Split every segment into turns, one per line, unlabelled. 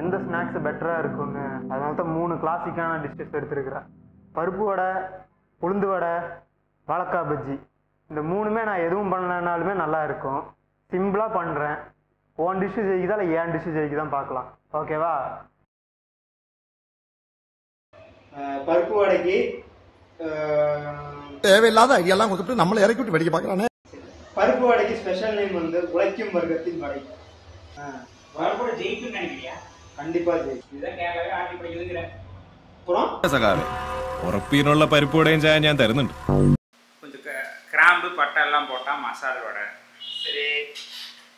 எந்த ஸ்நாக்ஸ் பெட்டராக இருக்குன்னு. அதனால தான் 3 கிளாசிக்கான டிஷ்ஷஸ் எடுத்துருக்கிறேன். பருப்பு வடை, உளுந்து வடை, வாழைக்காய் பஜ்ஜி. இந்த 3மே நான் எதுவும் பண்ணலனாலுமே நல்லா இருக்கும். சிம்பிளாக பண்ணுறேன். உன் டிஷ்ஷு ஜெயிக்குதா இல்லை ஏன் டிஷ்ஷு ஜெயிக்குதான் பார்க்கலாம். ஓகேவா? பருப்பு வடைக்கு
தேவையில்லாத ஐடியாலாம் கொடுத்துட்டு நம்மளை இறக்கி விட்டு வெடிக்க பார்க்குறானே.
பருப்பு வடைக்கு ஸ்பெஷல் நேம் வந்து உழைக்கும் வர்க்கத்தின் வடை.
பருப்பு ஜெயிக்குன்னு நினைக்கிறியா?
கண்டிப்பாக ஜெயிக்கும்.
இதுதான் கேரளாவே ஆட்டி படிக்கிறேன்.
அப்புறம்
ഉറപ്പിനുള്ള പരിപ്പ് വടയും ചായ ഞാൻ തരുന്നുണ്ട്.
கொஞ்சம் கிராம்பு பட்டை எல்லாம் போட்டால் மசாலா வடை. சரி.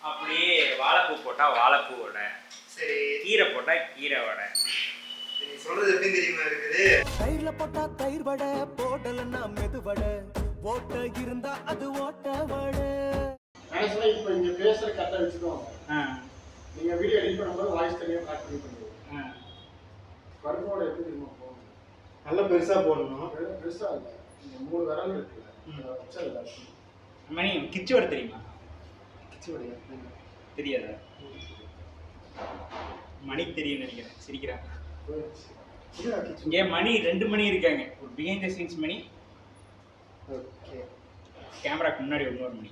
அப்படியே வாழைப்பூ போட்டால் வாழைப்பூ வடை. சரி. கீரை போட்டால் கீரை வடை.
நீ சொல்றது எப்படி தெரியுமா இருக்குது?
தயிர்ல போட்டா தயிர் வடை, போடலன்னா மெது வடை, ஓட்ட இருந்தா அது ஓட்ட வடை.
இப்போ இங்கே பேசுகிற கரெக்டாக வச்சுக்கோங்க. நீங்கள் வீடியோ எடிட் பண்ணும்போது வாய்ஸ் தனியாக காட் பண்ணி பண்ணுவோம். பருப்போட எப்படி தெரியுமா போகணும்?
நல்லா பெருசாக போடணும்.
பெருசாக இல்லை, இந்த 3 விரல் இருக்குல்ல, வச்சா
மணி கிச்சு வடை தெரியுமா?
கிச்சு வடையா?
தெரியாதா? மணி தெரியும் நினைக்கிறேன். சிரிக்கிறாங்க. இங்கே மணி 2 மணி இருக்காங்க. ஒரு behind the scenes Mani,
okay,
கேமராக்கு முன்னாடி இன்னொரு மணி.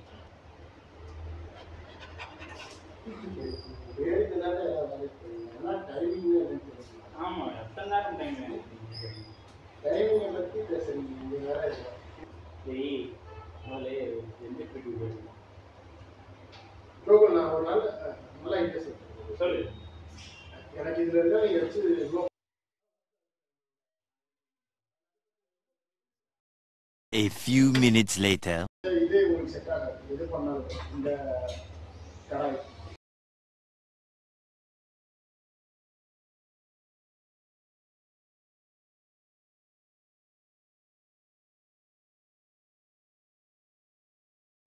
ஆமாம், எத்தனை நேரம் டைம்?
டைமிங்கை பற்றி பேசுறீங்க. நீங்கள் வேற
சரி, அதனாலே எந்த வீட்டுக்கு
கூகுள் நான் ஒரு நாள் நல்லா இன்ட்ரெஸ்ட்
சொல்லு.
எனக்கு இதில் இருந்தால் நீங்கள் வச்சு
A few minutes later.
இதே உங்களுக்கு செட் ஆகாது. எது பண்ணாலும் இந்த கடாய்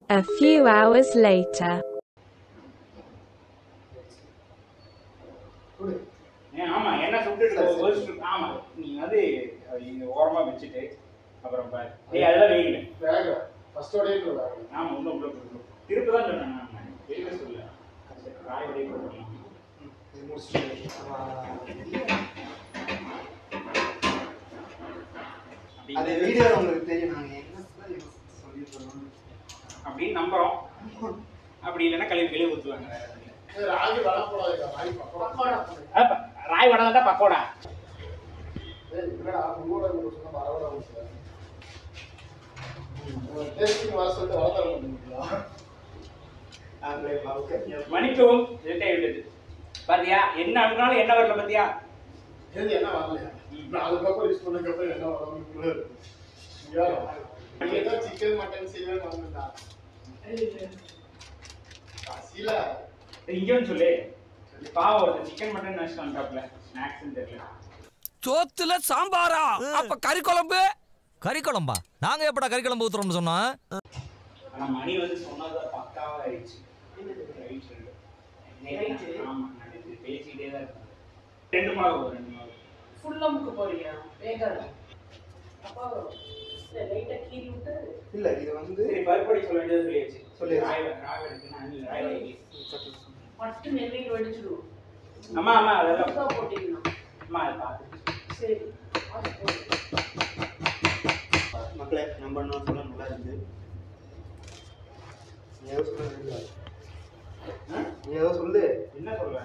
A few hours later.
ஆமாம், என்ன சுட்டு ஆமாம், நீ வந்து இங்கே ஓரமாக வச்சுட்டு அப்புறம் பாரு. அதெல்லாம் வெயில
வேக ஃபர்ஸ்டோடே வேக.
ஆமாம், உள்ள உள்ள திருப்பி தான் சொன்னேன். நான் வெளியில் சொல்ல ராய் வடையை போடலாம்.
அது வீடியோ உங்களுக்கு தெரியும். நாங்கள் என்ன சொல்லிட்டு
அப்படின்னு நம்புகிறோம். அப்படி இல்லைன்னா கழுவி ஊற்றுவாங்க.
ராகி வடை போடாது, ராகி பக்கோடா.
ராய் வடை தான் பக்கோடா.
இல்லைடா, உங்களோட சொன்ன வரவடை சார் டேஸ்டிங் வர சொல்லிட்டு வளர்த்தர பண்ணிங்களா?
மணிக்கவும் பாத்தியா, என்ன அனுப்பினாலும் என்ன வரல பாத்தியா?
எது என்ன வரலையா? நான் அதுக்கப்புறம் யூஸ் பண்ணதுக்கப்புறம் என்ன வரணும்? சிக்கன் மட்டன் செய்வேன் வந்துட்டா கசில
இங்கே சொல்லு. பாவம், ஒரு சிக்கன் மட்டன் நினைச்சு வந்துட்டாப்ல. ஸ்நாக்ஸ் தெரியல.
சோத்துல சாம்பாரா? அப்ப கறி குழம்பு? கறி குழம்பா? நாங்க எப்படா கறி குழம்பு ஊத்துறோம்னு சொன்னோம்?
ஆனா மணி வந்து சொன்னதான் பக்காவா ஆயிடுச்சு. ஆமா, பேசிக்கிட்டே தான் இருக்காங்க. 2 மாவு 2 மாவு
ஃபுல்லா முக்க போறியா? வேகாத. அப்பா லைட்டா கீறி விட்டு.
இல்ல, இது வந்து
சரி, பருப்படி சொல்ல வேண்டியது சொல்லியாச்சு.
சொல்லி
ராய் எடுத்து ராய்
மட்டும் நெல்லையில் வெடிச்சிடு.
அம்மா அம்மா அதெல்லாம்
போட்டீங்கன்னா
அம்மா அதை பார்த்து.
சரி,
மக்களே, நம்ம என்ன சொல்ல நல்லா இருந்து. நீ ஏதோ சொல்லு.
என்ன சொல்ற?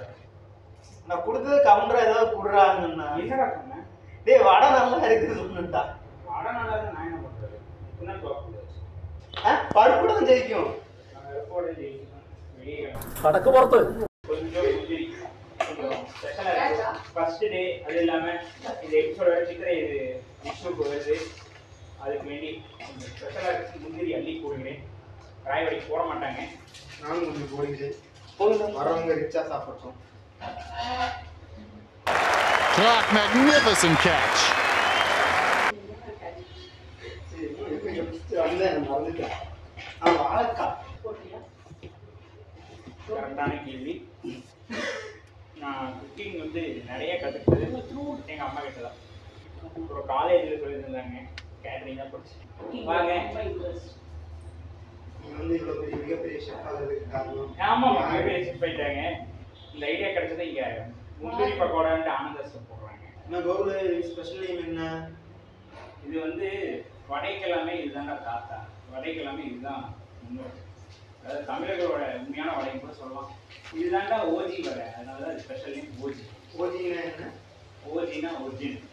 நான் கொடுத்தது கவுண்டரா ஏதாவது கொடுறாங்கன்னா
என்னடா சொன்னேன்?
டேய், வடை நல்லா இருக்குது சொன்னா.
வடை நல்லா இருக்கு. நான் என்ன பண்றது? என்ன தோப்பு
பருப்பு தான் ஜெயிக்கும்.
கடக்கு பொறுத்து
கொஞ்சம் ஸ்பெஷலாக ஃபர்ஸ்ட் டே. அது இல்லாமல் இந்த எபிசோட சித்திரை இது இஷ்யூக்கு வருது. அதுக்கு வேண்டி ஸ்பெஷலாக முந்திரி அள்ளி போடுகிறேன். ராய் வடைக்கு போட மாட்டாங்க.
நானும் கொஞ்சம் போடுகிறேன். வரவங்க ரிச்சா சாப்பிட்டோம்.
Clark, magnificent catch.
கரெக்டான கேள்வி. நான் குக்கிங் வந்து நிறைய கற்றுக்கிட்டது எங்கள் அம்மா கிட்ட தான். அப்புறம் காலேஜில் சொல்லியிருந்தாங்க, கேட்டரிங் தான் படிச்சு வாங்க.
மிகப்பெரிய ஷெஃப் ஆகிறதுக்கு காரணம்.
ஆமாம், மிகப்பெரிய ஷெஃப் போயிட்டாங்க. இந்த ஐடியா கிடைச்சது இங்கே முந்திரி பக்கோடான்ட்டு ஆனந்தத்தை போடுறாங்க.
என்ன கோகுல் ஸ்பெஷல் நேம் என்ன?
இது வந்து வடைக்கெல்லாமே இதுதான்டா தாத்தா, வடைக்கெல்லாமே இதுதான் முன்னோடி. அதாவது தமிழர்களோட உண்மையான வடைன்னு கூட சொல்லலாம். இதுதான்டா ஓஜி வடை, அதனால தான் ஸ்பெஷல் நேம் ஓஜி.
ஓஜினா என்ன?
ஓஜினா ஒரிஜினல்.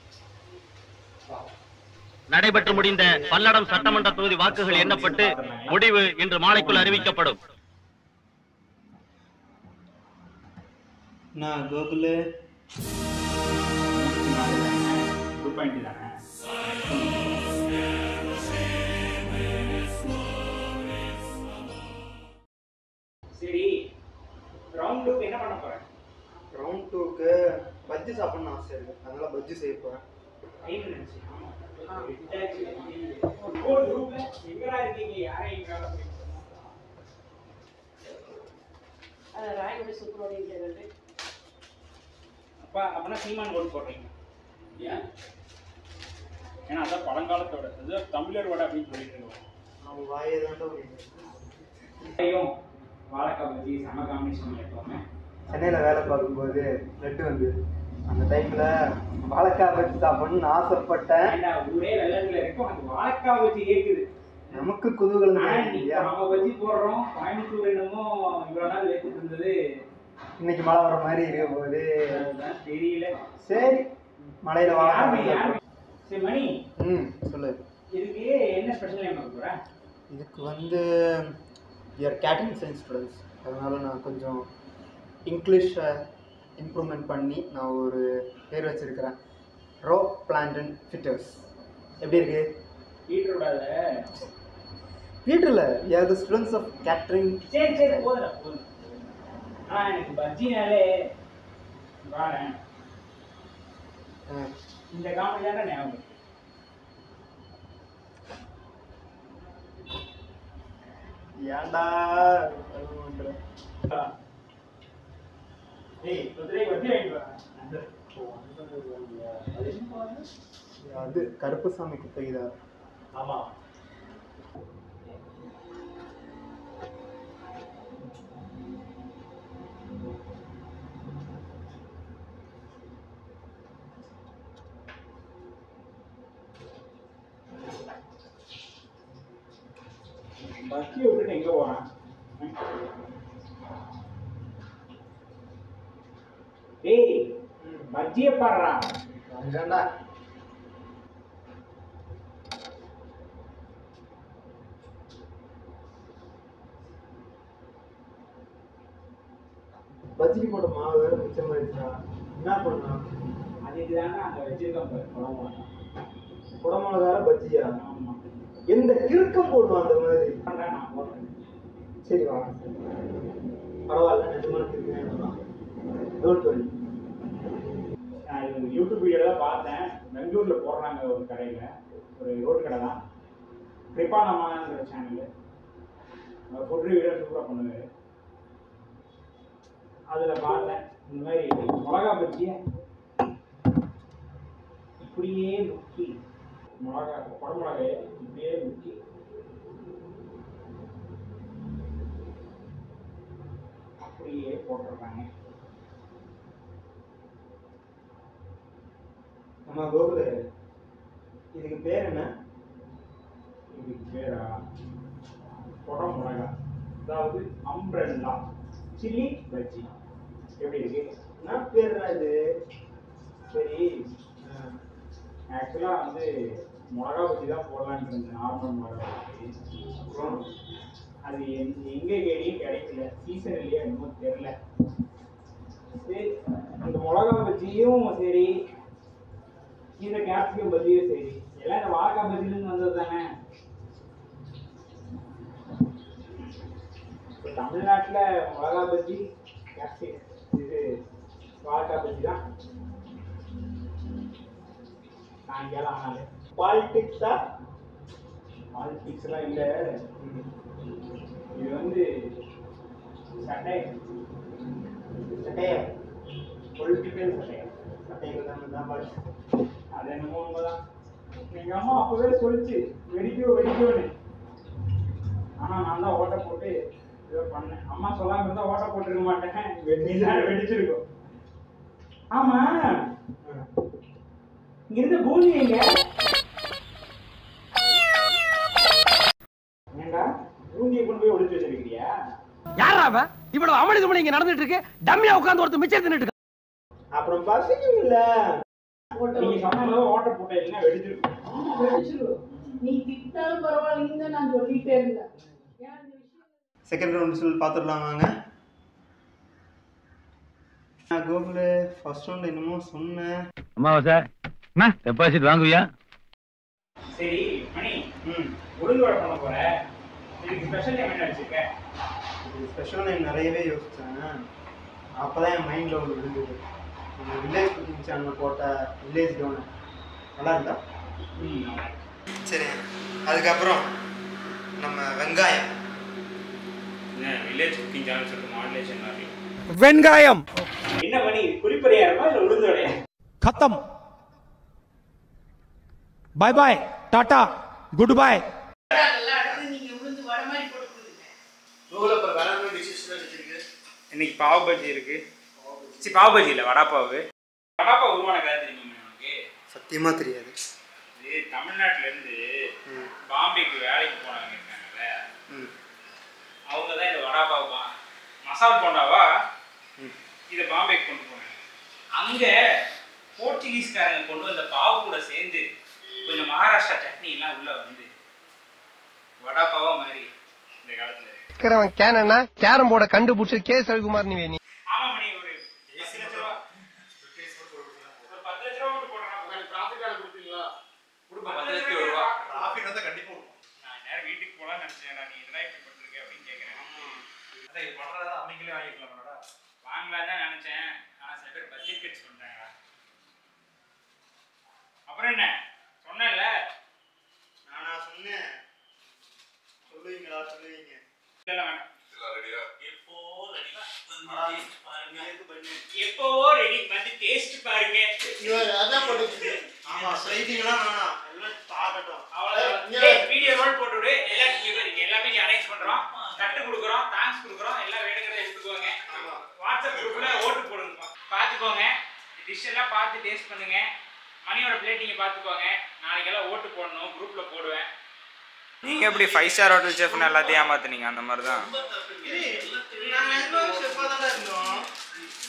நடைபெற்று முடிந்த பல்லடம் சட்டமன்ற தொகுதி வாக்குகள் எண்ணப்பட்டு முடிவு இன்று மாலைக்குள் அறிவிக்கப்படும்.
நான் கோகுல்
குட் பாயிண்ட் தானே. சரி, ரவுண்ட் டூக்கு என்ன பண்ண போறேன்?
ரவுண்ட் 2க்கு பஜ்ஜி சாப்பிடணும்னு ஆசை இருக்கு, அதனால பஜ்ஜி செய்ய போறேன்.
எங்கடா இருக்கீங்க? யாரையும்
ராயனுடைய சூப்பரோட
அப்பா அப்பனா சீமான் ஓட்டு போடுறீங்க ஏன்? ஏன்னா அதான் பழங்காலத்தோட, அது தமிழர் வடை அப்படின்னு சொல்லிட்டு இருக்கோம்.
அவன் வாயை தாண்டா
வாழைக்காய் பஜ்ஜி செம காம்பினேஷன் எப்பவுமே.
சென்னையில் வேலை பார்க்கும்போது லட்டு வந்து அந்த டைம்ல வாழைக்காய் பஜ்ஜி சாப்பிடணும்னு ஆசைப்பட்டேன்.
ஊரே வெள்ளத்துல இருக்கும், அந்த வாழைக்காய் பஜ்ஜி கேட்குது.
நமக்கு குதூகலம்.
நம்ம பஜ்ஜி போடுறோம், கோயம்புத்தூர் என்னமோ இவ்வளோ நாள் ஏற்றுட்டு இருந்தது,
இன்னைக்கு மழை வர மாதிரி இருக்க போகுது.
தெரியல.
சரி, மழையில வாழ.
சரி மணி,
சொல்லு.
இதுக்கு என்ன ஸ்பெஷல் நேம் போற?
இதுக்கு வந்து கேட்டரிங் சயின்ஸ் ஸ்டூடெண்ட்ஸ், அதனால நான் கொஞ்சம் இங்கிலீஷை இம்ப்ரூவ்மெண்ட் பண்ணி நான் ஒரு பேர் வச்சிருக்கிறேன், ரோ பிளான்டன் ஃபிட்டர்ஸ். எப்படி இருக்கு? வீட்டில் யார் த ஸ்டூடெண்ட்ஸ் ஆஃப் கேட்டரிங்.
சரி சரி போதுடா போதும். ஆனால் எனக்கு பஜ்ஜினாலே வாரேன் இந்த காமெடி தானே ஞாபகம்.
ஏன்டா அது கருப்புசாமி குப்பைதா?
ஆமா. பஸ்ஸியை விட்டுட்டு எங்க போறான்? ஏய் பஜ்ஜியை பாடுறா.
அங்கடா பஜ்ஜிக்கு போட்ட மாவு வேற மிச்சம் ஆயிடுச்சா? என்ன பண்ணலாம்?
அதுக்கு தானே அங்க வச்சிருக்கோம்
குடமிளகால பஜ்ஜியா?
ஆமா.
எந்த கிறுக்கம் போடுவோம் அந்த மாதிரி.
நான் போடுறேன்.
சரி வா, பரவாயில்ல, நிஜமான கிறுக்கம். Don't worry.
நான் இது யூடியூப் வீடியோ தான் பார்த்தேன். பெங்களூர்ல போடுறாங்க ஒரு கடையில, ஒரு ரோடு கடை தான், கிருபானமாங்கிற சேனல். ஃபுட் ரிவ்யூ சூப்பராக பண்ணுவாரு. அதில் பார்த்தேன் இந்த மாதிரி மிளகா பஜ்ஜியை இப்படியே முக்கி, மிளகா குடமிளகாயை இப்படியே முக்கி அப்படியே போட்டுருக்காங்க.
நம்ம கோகுல, இதுக்கு பேர் என்ன?
இதுக்கு பேரா குடமிளகா, அதாவது அம்ப்ரெல்லா சில்லி பஜ்ஜி. எப்படி இருக்கு?
என்ன பேர்னா இது?
சரி, ஆக்சுவலாக வந்து மிளகா பஜ்ஜி தான் போடலான்னு இருந்தேன், நார்மல் மிளகா பஜ்ஜி. அப்புறம் அது எங்கே கேடியும் கிடைக்கல, சீசன் இல்லையா என்னமோ தெரில. சரி, இந்த மிளகா பஜ்ஜியும் சரி, இந்த கேப்சிகம் பஜ்ஜியும் சரி, எல்லாம் இந்த வாழைக்காய் பஜ்ஜிலேருந்து வந்தது தானே. இப்போ தமிழ்நாட்டில் மிளகா பஜ்ஜி, கேப்சிகம், இது வாழைக்காய் பஜ்ஜி தான் சாயங்காலம் ஆனாலே.
பாலிடிக்ஸா?
பாலிடிக்ஸ்லாம் இல்லை, இது வந்து சட்டையம்.
சட்டையம்?
பொலிட்டிக்கல் சட்டையம்.
சட்டைகள் தான் பாலிடிக்ஸ்.
அது என்னமோ உண்மைதான். எங்கள் அம்மா அப்போவே சொல்லிச்சு வெடிக்கோன்னு, ஆனால் நான் தான் ஓட்டை போட்டு ஏதோ பண்ணேன். அம்மா சொல்லாமல் இருந்தால் ஓட்டை போட்டுருக்க மாட்டேன், வெடிச்சிருக்கோம். ஆமா, இங்க இருந்த பூமி எங்க? ஏண்டா பூமியை கொண்டு போய் ஒளிச்சு வச்சிருக்கிறியா?
யாரா அவன்? இவ்வளவு அமளி துமளி இங்க நடந்துட்டு இருக்கு. டம்மியா உட்கார்ந்து ஒருத்தர் மிச்சம் தின்னுட்டு இருக்கான்.
அப்புறம் பசிக்கும் இல்ல. நீங்க சொன்னது ஓட்ட போட்ட இல்லைன்னா வெடிச்சிருக்கும்.
நீ திட்டாலும் பரவாயில்லைன்னு நான் சொல்லிட்டே இருந்தேன்.
செகண்ட் ரவுண்ட் ரிசல்ட் பார்த்துடலாம் வாங்க. கோகுல் ஃபர்ஸ்ட் ரவுண்ட் என்னமோ சொன்னேன்.
அம்மாவாசை என்ன டெபாசிட் வாங்குவியா?
சரி மணி, உளுந்து வடை பண்ண போற, இதுக்கு ஸ்பெஷல் நேம் என்ன வச்சிருக்க?
இது ஸ்பெஷல் நேம் நிறையவே யோசித்தேன். அப்போ தான் என் மைண்டில் ஒன்று விழுந்தது. நம்ம வில்லேஜ் குக்கிங் சேனலில் போட்ட வில்லேஜ் டோனர் நல்லா இருந்தா? சரி, அதுக்கப்புறம் நம்ம வெங்காயம்.
வில்லேஜ் குக்கிங் சேனல் சொல்லிட்டு மாடுலேஷன் மாதிரி.
வெங்காயம்
என்ன பண்ணி குறிப்பறியாரமா இல்லை உளுந்து வடையா?
खत्म. Bye bye, ta ta, good bye.
இன்னைக்கு பாவ் பஜ்ஜி இருக்கு. பாவ் பஜ்ஜி இல்லை, வடா பாவு. வடா பாவு உருவான கதை தெரியுமா உனக்கு?
சத்தியமா தெரியாது.
இது தமிழ்நாட்டுல இருந்து பாம்பேக்கு வேலைக்கு போனவங்க இருக்காங்கல்ல, அவங்க தான் இந்த வடா பாவு மசால் போண்டாவா இதை பாம்பேக்கு கொண்டு போனாங்க. அங்க போர்ச்சுகீஸ்காரங்க கொண்டு வந்த பாவு கூட சேர்ந்து கொஞ்சம் மகாராஷ்டிரா சட்னி எல்லாம் உள்ள வந்து வடா பாவா மாதிரி இந்த காலத்துல
கேனா கேரம் போர்டை கண்டுபிடிச்சு கே ரவிக்குமார் நீ வேணி.
ஆமா மணி, ஒரு 10 லட்ச ரூபா ஒரு 10 லட்ச ரூபா போட்டு
ப்ராஃபிட் ஆக கொடுத்தீங்களா?
கொடுப்பா 10 லட்சம் ரூபா ப்ராஃபிட் வந்தா கண்டிப்பா கொடுப்போம். நான் நேரா வீட்டுக்கு போலாம்னு நினைச்சேன். நீ இதெல்லாம் இப்படி பண்ணிருக்க அப்படின்னு கேக்குறேன். அதான் இது பண்றதா அம்மிங்களே வாங்கிக்கலாம்டா. வாங்கலாம் தான் நினைச்சேன். ஆனா சில பேர் பட்ஜெட் கட்ஸ் பண்றாங்க. அப்புறம் என்ன சொன்னேன்ல,
நானா சொன்னேன்? சொல்லுவீங்களா? சொல்லுவீங்க.
இதெல்லாம் வேண்டாம். எப்போ ரெடி வந்து டேஸ்ட் பாருங்க.
அதான் போட்டு
ஆமா, ஸ்லைடிங்லாம் வேணாம், எல்லாம் பார்க்கட்டும்.
அவ்வளவுதான். வீடியோ ரோல் போட்டு விடு. எல்லாம் இருக்கு, எல்லாமே நீ அரேஞ்ச் பண்றோம், தட்டு கொடுக்குறோம், தேங்க்ஸ் கொடுக்குறோம், எல்லாம் வேணுங்கிறத எடுத்துக்கோங்க. வாட்ஸ்அப் குரூப்ல ஓட்டு போடுங்க, பாத்துக்கோங்க. டிஷ் எல்லாம் பார்த்து டேஸ்ட் பண்ணுங்க. மணியோட பிளேட்டிங்க பாத்துக்கோங்க. நாளைக்கு எல்லாம் ஓட்டு போடணும், குரூப்ல போடுவேன்.
நீங்க எப்படி 5 ஸ்டார் ஹோட்டல் செஃப்னு எல்லாத்தையும் ஏமாத்துனீங்க? அந்த மாதிரி தான்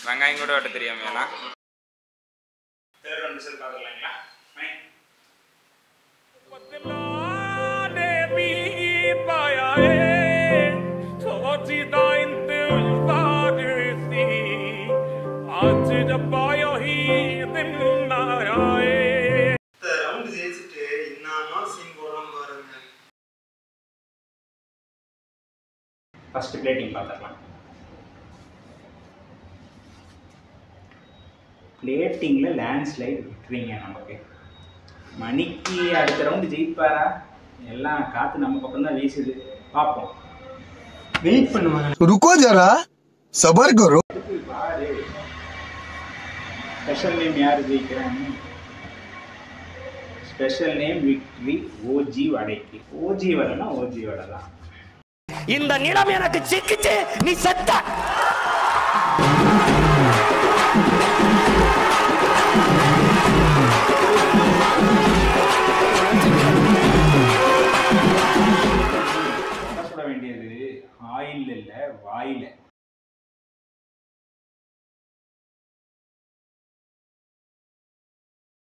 வெங்காயம் கூட வெட்ட தெரியாம.
தேர்ட் ரவுண்ட் ரிசல்ட் பார்க்கலாங்களா?
ரவுண்ட் ஜெயிச்சுட்டு என்னமா சீன் போடலாம் பாருங்க.
ஃபர்ஸ்ட் பிளேட்டிங் பார்த்துக்கலாம். பிளேட்டிங்கில் லேண்ட்ஸ்லைட் விட்டுறீங்க நமக்கு. மணிக்கு அடுத்த ரவுண்டு ஜெயிப்பாரா? எல்லாம் காற்று நம்ம பக்கம் தான் வீசுது, பார்ப்போம்.
வெயிட் பண்ணுவாங்க.
रुको जरा सबर करो.
பாரு, ஸ்பெஷல் நேம் யார் ஜெயிக்கிறாங்க? ஸ்பெஷல் நேம் விக்ட்ரி ஓஜி வடைக்கு. ஓஜி வடைனா ஓஜி வடை தான்.
இந்த நிலம் எனக்கு சிக்கிச்சு, நீ செத்த.
சுட வேண்டியது ஆயில் இல்லை, வாயில.